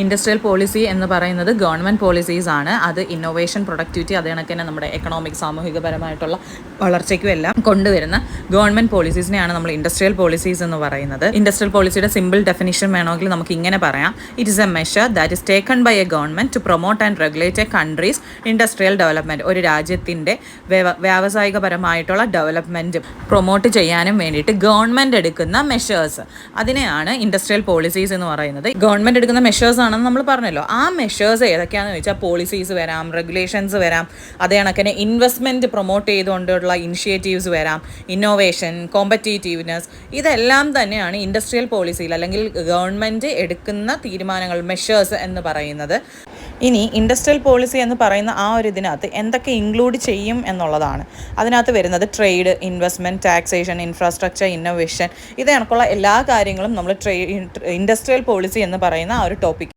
Industrial policy എന്ന് പറയുന്നത് government policies ആണ്. അത് ഇന്നോവേഷൻ, പ്രൊഡക്ടിവിറ്റി, അതേ കണക്ക് തന്നെ നമ്മുടെ എക്കണോമിക്, സാമൂഹികപരമായിട്ടുള്ള വളർച്ചയ്ക്കും എല്ലാം കൊണ്ടുവരുന്ന ഗവൺമെൻറ് പോളിസീസിനെയാണ് നമ്മൾ ഇൻഡസ്ട്രിയൽ പോളിസീസ് എന്ന് പറയുന്നത്. ഇൻഡസ്ട്രിയൽ പോളിസിയുടെ സിമ്പിൾ ഡെഫിനിഷൻ വേണമെങ്കിൽ നമുക്ക് ഇങ്ങനെ പറയാം: it is a measure that is taken by a government to promote and regulate a country's industrial development. ഒരു രാജ്യത്തിൻ്റെ വ്യാവസായികപരമായിട്ടുള്ള ഡെവലപ്മെൻറ്റ് പ്രൊമോട്ട് ചെയ്യാനും വേണ്ടിയിട്ട് ഗവൺമെൻറ് എടുക്കുന്ന മെഷേഴ്സ്, അതിനെയാണ് ഇൻഡസ്ട്രിയൽ പോളിസീസ് എന്ന് പറയുന്നത്. ഗവൺമെൻറ് എടുക്കുന്ന മെഷേഴ്സ് ആണെന്ന് നമ്മൾ പറഞ്ഞല്ലോ. ആ മെഷേഴ്സ് ഏതൊക്കെയാണെന്ന് ചോദിച്ചാൽ പോളിസീസ് വരാം, റെഗുലേഷൻസ് വരാം, അതേ കണക്കിന് ഇൻവെസ്റ്റ്മെൻറ്റ് പ്രൊമോട്ട് ചെയ്തുകൊണ്ടുള്ള ഇനിഷ്യേറ്റീവ്സ് വരാം, ഇന്നോവേഷൻ, കോമ്പറ്റീറ്റീവ്നെസ്, ഇതെല്ലാം തന്നെയാണ് ഇൻഡസ്ട്രിയൽ പോളിസിയിൽ അല്ലെങ്കിൽ ഗവൺമെൻറ് എടുക്കുന്ന തീരുമാനങ്ങൾ, മെഷേഴ്സ് എന്ന് പറയുന്നത്. ഇനി ഇൻഡസ്ട്രിയൽ പോളിസി എന്ന് പറയുന്ന ആ ഒരു ഇതിനകത്ത് എന്തൊക്കെ ഇൻക്ലൂഡ് ചെയ്യും എന്നുള്ളതാണ്. അതിനകത്ത് വരുന്നത് trade, investment, taxation, infrastructure, innovation, ഇത് കണക്കുള്ള എല്ലാ കാര്യങ്ങളും നമ്മൾ ഇൻഡസ്ട്രിയൽ പോളിസി എന്ന് പറയുന്ന ആ ഒരു ടോപ്പിക്